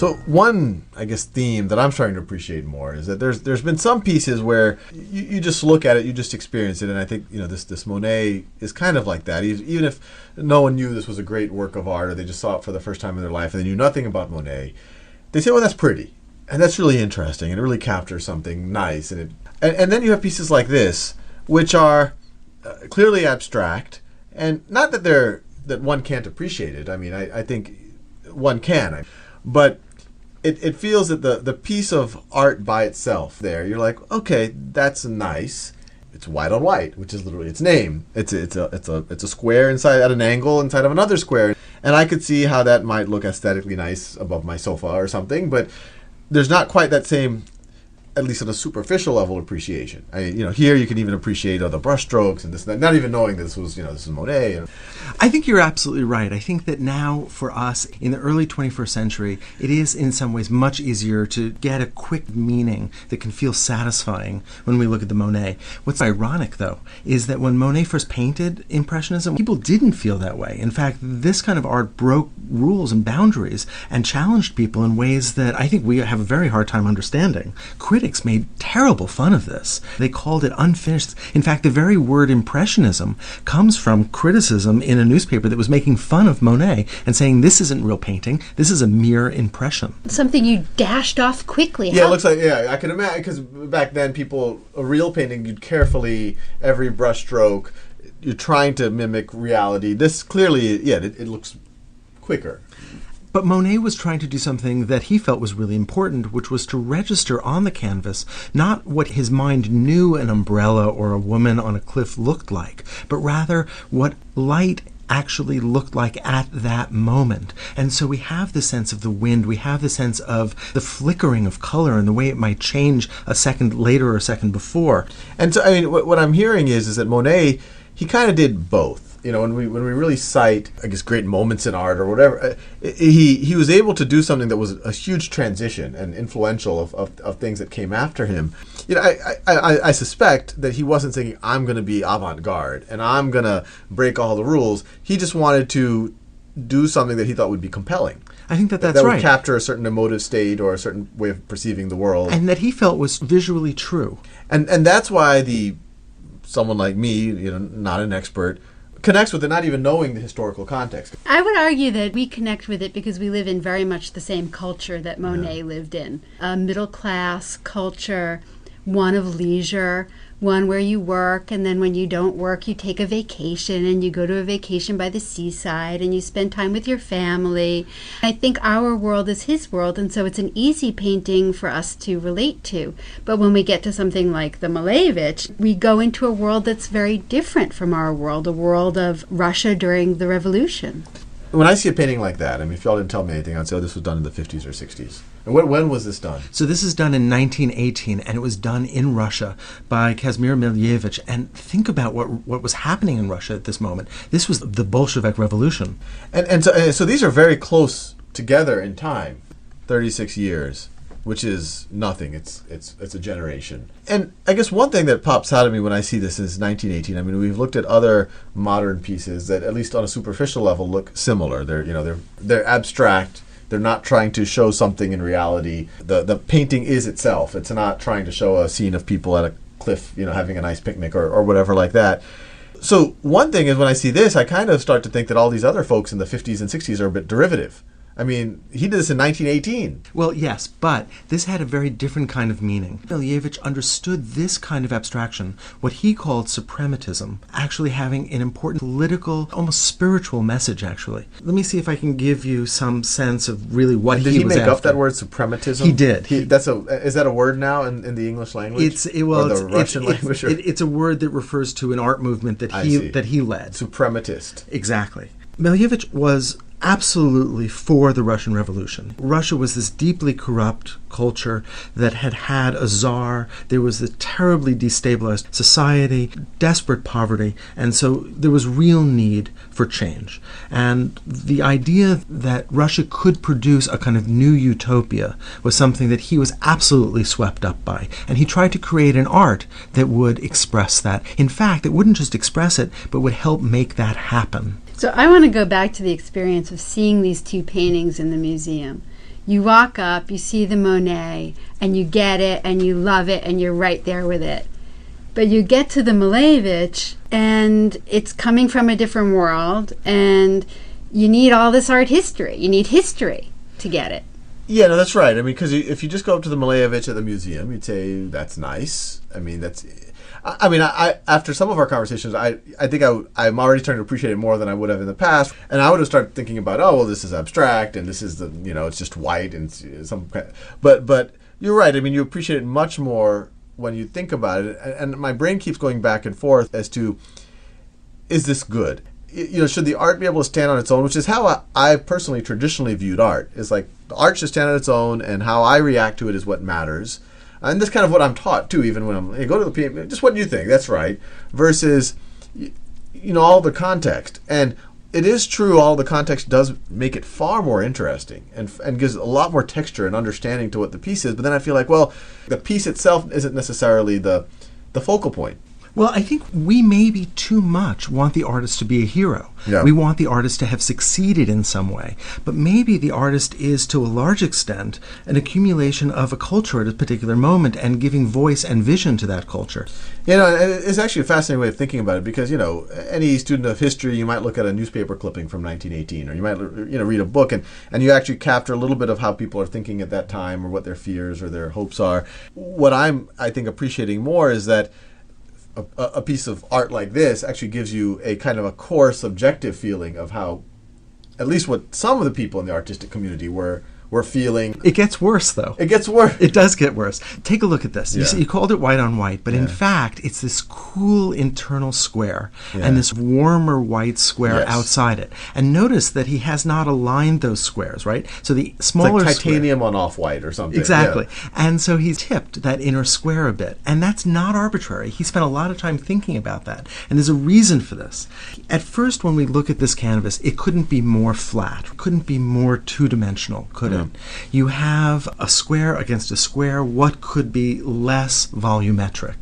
So one, I guess, theme that I'm starting to appreciate more is that there's been some pieces where you just look at it, you just experience it, and I think this Monet is kind of like that. Even if no one knew this was a great work of art, or they just saw it for the first time in their life and they knew nothing about Monet, they say, well, that's pretty, and that's really interesting, and it really captures something nice, and then you have pieces like this, which are clearly abstract, and not that one can't appreciate it. I mean, I think one can, but it feels that the piece of art by itself there, you're like, okay, that's nice. It's white on white, which is literally its name. It's a square inside at an angle inside of another square, and I could see how that might look aesthetically nice above my sofa or something, but there's not quite that same, at least on a superficial level, appreciation. Here you can even appreciate the brushstrokes and this and that, not even knowing this was Monet. I think you're absolutely right. I think that now for us in the early 21st century, it is in some ways much easier to get a quick meaning that can feel satisfying when we look at the Monet. What's ironic, though, is that when Monet first painted Impressionism, people didn't feel that way. In fact, this kind of art broke rules and boundaries and challenged people in ways that I think we have a very hard time understanding. Critics made terrible fun of this. They called it unfinished. In fact, the very word Impressionism comes from criticism in a newspaper that was making fun of Monet and saying this isn't real painting, this is a mere impression. Something you dashed off quickly. Yeah, it looks like, I can imagine, because back then a real painting, you'd carefully, every brush stroke, you're trying to mimic reality. This clearly, it looks quicker. But Monet was trying to do something that he felt was really important, which was to register on the canvas not what his mind knew an umbrella or a woman on a cliff looked like, but rather what light actually looked like at that moment. And so we have the sense of the wind, we have the sense of the flickering of color and the way it might change a second later or a second before. And so, I mean, what I'm hearing is that Monet, he kind of did both. When we really cite, I guess, great moments in art or whatever, he was able to do something that was a huge transition and influential of things that came after him. I suspect that he wasn't thinking, I'm going to be avant-garde and I'm going to break all the rules. He just wanted to do something that he thought would be compelling. I think that's right. That would capture a certain emotive state or a certain way of perceiving the world. And that he felt was visually true. And that's why someone like me, not an expert, connects with it, not even knowing the historical context. I would argue that we connect with it because we live in very much the same culture that Monet lived in. A middle-class culture, one of leisure, one where you work, and then when you don't work, you take a vacation, and you go to a vacation by the seaside, and you spend time with your family. I think our world is his world, and so it's an easy painting for us to relate to. But when we get to something like the Malevich, we go into a world that's very different from our world, a world of Russia during the Revolution. When I see a painting like that, I mean, if y'all didn't tell me anything, I'd say, this was done in the 50s or 60s. And when was this done? So this is done in 1918, and it was done in Russia by Kazimir Malevich. And think about what was happening in Russia at this moment. This was the Bolshevik Revolution. And so these are very close together in time, 36 years, which is nothing. It's a generation. And I guess one thing that pops out at me when I see this is 1918. I mean, we've looked at other modern pieces that, at least on a superficial level, look similar. They're abstract. They're not trying to show something in reality. The painting is itself. It's not trying to show a scene of people at a cliff, having a nice picnic or whatever like that. So one thing is when I see this, I kind of start to think that all these other folks in the 50s and 60s are a bit derivative. I mean, he did this in 1918. Well, yes, but this had a very different kind of meaning. Malevich understood this kind of abstraction, what he called suprematism, actually having an important political, almost spiritual message, actually. Let me see if I can give you some sense of really what he was after. Did he make up that word, suprematism? He did. Is that a word now in the English language? Or the Russian language? It's a word that refers to an art movement that he led. Suprematist. Exactly. Malevich was absolutely for the Russian Revolution. Russia was this deeply corrupt culture that had a czar. There was a terribly destabilized society, desperate poverty, and so there was real need for change. And the idea that Russia could produce a kind of new utopia was something that he was absolutely swept up by. And he tried to create an art that would express that. In fact, it wouldn't just express it, but would help make that happen. So I want to go back to the experience of seeing these two paintings in the museum. You walk up, you see the Monet, and you get it, and you love it, and you're right there with it. But you get to the Malevich, and it's coming from a different world, and you need all this art history. You need history to get it. Yeah, no, that's right. I mean, because if you just go up to the Malevich at the museum, you'd say, that's nice. I mean, I after some of our conversations, I think I'm already starting to appreciate it more than I would have in the past. And I would have started thinking about, oh, well, this is abstract, and this is it's just white, and some. But you're right. I mean, you appreciate it much more when you think about it. And my brain keeps going back and forth as to, is this good? Should the art be able to stand on its own? Which is how I personally traditionally viewed art. It's like the art should stand on its own, and how I react to it is what matters. And that's kind of what I'm taught too. Even when I go to the PM, just what do you think? That's right. Versus, all the context. And it is true, all the context does make it far more interesting and gives a lot more texture and understanding to what the piece is. But then I feel like, well, the piece itself isn't necessarily the focal point. Well, I think we maybe too much want the artist to be a hero. Yeah. We want the artist to have succeeded in some way. But maybe the artist is, to a large extent, an accumulation of a culture at a particular moment and giving voice and vision to that culture. It's actually a fascinating way of thinking about it because, any student of history, you might look at a newspaper clipping from 1918, or you might, read a book, and you actually capture a little bit of how people are thinking at that time or what their fears or their hopes are. What I think, appreciating more is that a piece of art like this actually gives you a kind of a core subjective feeling of how, at least what some of the people in the artistic community were feeling. It gets worse, though. It gets worse. It does get worse. Take a look at this. Yeah. You called it white on white, but in fact, it's this cool internal square and this warmer white square outside it. And notice that he has not aligned those squares, right? So the smaller it's like titanium on off-white or something. Exactly. Yeah. And so he's tipped that inner square a bit. And that's not arbitrary. He spent a lot of time thinking about that. And there's a reason for this. At first, when we look at this canvas, it couldn't be more flat. It couldn't be more two-dimensional, could it? You have a square against a square. What could be less volumetric?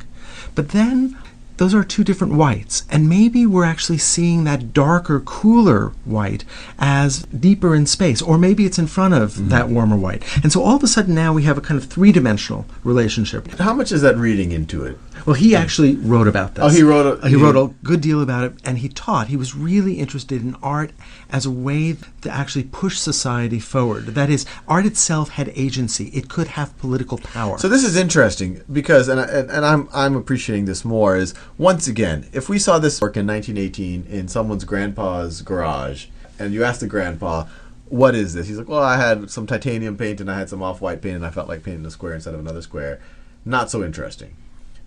But then those are two different whites, and maybe we're actually seeing that darker, cooler white as deeper in space, or maybe it's in front of that warmer white. And so all of a sudden now we have a kind of three-dimensional relationship. How much is that reading into it? Well, he actually wrote about this. Oh, he wrote a good deal about it, and he taught. He was really interested in art as a way to actually push society forward. That is, art itself had agency. It could have political power. So this is interesting because, and I'm appreciating this more, is once again, if we saw this work in 1918 in someone's grandpa's garage, and you asked the grandpa, what is this? He's like, well, I had some titanium paint and I had some off-white paint and I felt like painting a square instead of another square. Not so interesting.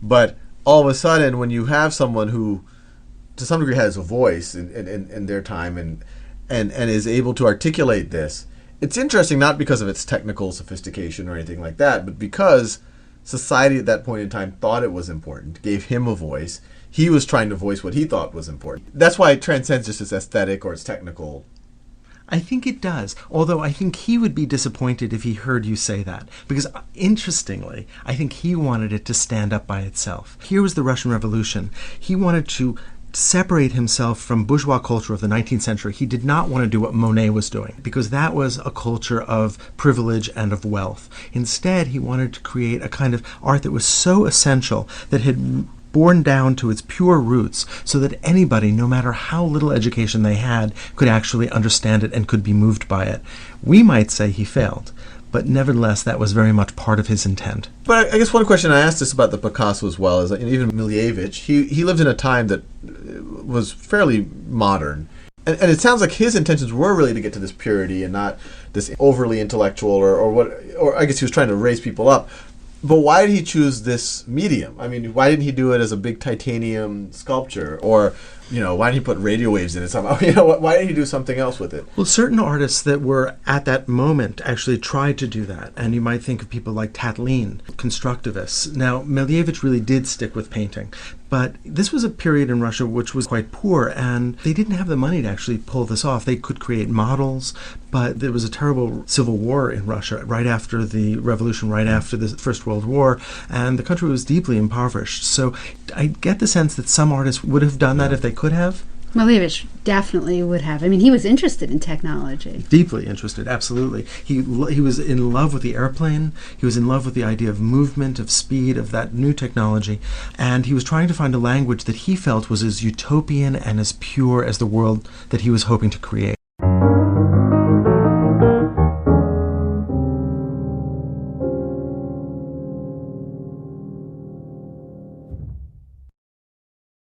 But all of a sudden, when you have someone who, to some degree, has a voice in their time and is able to articulate this, it's interesting not because of its technical sophistication or anything like that, but because society at that point in time thought it was important, gave him a voice. He was trying to voice what he thought was important. That's why it transcends just its aesthetic or its technical. I think it does, although I think he would be disappointed if he heard you say that. Because, interestingly, I think he wanted it to stand up by itself. Here was the Russian Revolution. He wanted to separate himself from bourgeois culture of the 19th century. He did not want to do what Monet was doing, because that was a culture of privilege and of wealth. Instead, he wanted to create a kind of art that was so essential, that had born down to its pure roots, so that anybody, no matter how little education they had, could actually understand it and could be moved by it. We might say he failed, but nevertheless, that was very much part of his intent. But I guess one question I asked this about the Picasso as well is that, even Malevich, he lived in a time that was fairly modern. And it sounds like his intentions were really to get to this purity and not this overly intellectual or I guess he was trying to raise people up. But why did he choose this medium? I mean, why didn't he do it as a big titanium sculpture? Or, why didn't he put radio waves in it somehow? Why didn't he do something else with it? Well, certain artists that were at that moment actually tried to do that. And you might think of people like Tatlin, constructivists. Now, Malevich really did stick with painting. But this was a period in Russia which was quite poor, and they didn't have the money to actually pull this off. They could create models, but there was a terrible civil war in Russia right after the revolution, right after the First World War, and the country was deeply impoverished. So I get the sense that some artists would have done that if they could have. Malevich definitely would have. I mean, he was interested in technology. Deeply interested, absolutely. He was in love with the airplane. He was in love with the idea of movement, of speed, of that new technology. And he was trying to find a language that he felt was as utopian and as pure as the world that he was hoping to create.